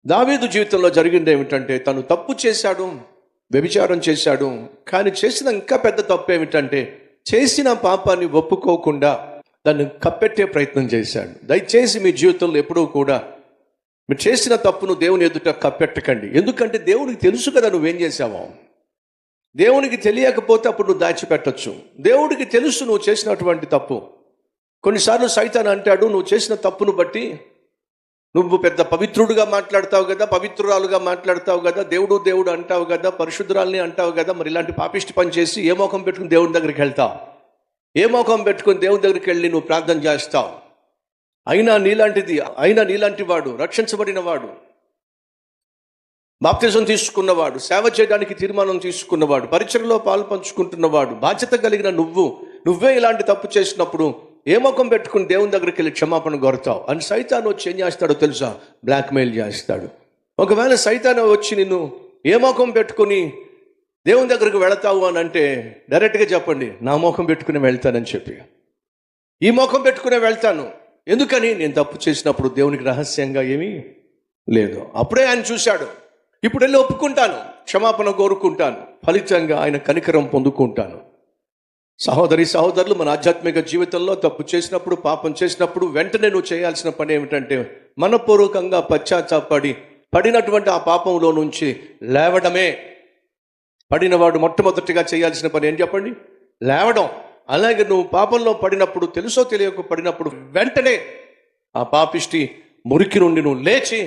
దావీదు జీవితంలో జరిగింది ఏమిటంటే, తను తప్పు చేశాడు, వ్యభిచారం చేశాడు. కానీ చేసిన ఇంకా పెద్ద తప్పు ఏమిటంటే, చేసిన పాపాన్ని ఒప్పుకోకుండా దాన్ని కప్పెట్టే ప్రయత్నం చేశాడు. దయచేసి మీ జీవితంలో ఎప్పుడూ కూడా మీరు చేసిన తప్పును దేవుని ఎదుట కప్పెట్టకండి. ఎందుకంటే దేవునికి తెలుసు కదా నువ్వేం చేసావో. దేవునికి తెలియకపోతే అప్పుడు నువ్వు దాచిపెట్టచ్చు. దేవుడికి తెలుసు నువ్వు చేసినటువంటి తప్పు. కొన్నిసార్లు సైతాన్ అంటాడు, నువ్వు చేసిన తప్పును బట్టి నువ్వు పెద్ద పవిత్రుడుగా మాట్లాడతావు కదా, పవిత్రురాలుగా మాట్లాడతావు కదా, దేవుడు దేవుడు అంటావు కదా, పరిశుద్ధురాల్ని అంటావు కదా, మరి ఇలాంటి పాపిష్టి పని చేసి ఏ మోకం పెట్టుకుని దేవుని దగ్గరికి వెళ్తావు? ఏ మోకం పెట్టుకుని దేవుని దగ్గరికి వెళ్ళి నువ్వు ప్రార్థన చేస్తావు? అయినా నీలాంటి వాడు, రక్షించబడిన వాడు, బాప్తిజం తీసుకున్నవాడు, సేవ చేయడానికి తీర్మానం తీసుకున్నవాడు, పరిచర్యలో పాలు పంచుకుంటున్నవాడు, బాధ్యత కలిగిన నువ్వే ఇలాంటి తప్పు చేసినప్పుడు ఏ ముఖం పెట్టుకుని దేవుని దగ్గరికి వెళ్ళి క్షమాపణ కోరుతావు అని సైతాను వచ్చి ఏం చేస్తాడో తెలుసా? బ్లాక్మెయిల్ చేస్తాడు. ఒకవేళ సైతాను వచ్చి నిన్ను ఏ ముఖం పెట్టుకుని దేవుని దగ్గరికి వెళతావు అని అంటే డైరెక్ట్గా చెప్పండి, నా ముఖం పెట్టుకుని వెళ్తానని చెప్పి. ఈ ముఖం పెట్టుకునే వెళ్తాను. ఎందుకని? నేను తప్పు చేసినప్పుడు దేవునికి రహస్యంగా ఏమీ లేదు. అప్పుడే ఆయన చూశాడు. ఇప్పుడు వెళ్ళి ఒప్పుకుంటాను, క్షమాపణ కోరుకుంటాను, ఫలితంగా ఆయన కనికరం పొందుకుంటాను. సహోదరులు, మన ఆధ్యాత్మిక జీవితంలో తప్పు చేసినప్పుడు, పాపం చేసినప్పుడు వెంటనే నువ్వు చేయాల్సిన పని ఏమిటంటే, మనపూర్వకంగా పశ్చాత్తాపడి పడినటువంటి ఆ పాపంలో నుంచి లేవడమే. పడినవాడు మొట్టమొదటిగా చేయాల్సిన పని ఏం చెప్పండి? లేవడం. అలాగే నువ్వు పాపంలో పడినప్పుడు, తెలుసో తెలియక పడినప్పుడు వెంటనే ఆ పాపిష్టి మురికి నుండి నువ్వు లేచి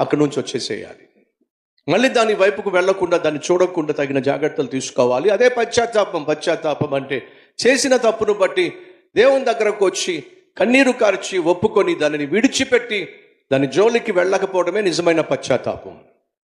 అక్కడి నుంచి వచ్చేసేయాలి. మళ్ళీ దాని వైపుకు వెళ్లకుండా, దాన్ని చూడకుండా తగిన జాగ్రత్తలు తీసుకోవాలి. అదే పశ్చాత్తాపం అంటే చేసిన తప్పును బట్టి దేవుని దగ్గరకు వచ్చి కన్నీరు కార్చి ఒప్పుకొని దానిని విడిచిపెట్టి దాని జోలికి వెళ్ళకపోవడమే నిజమైన పశ్చాత్తాపం.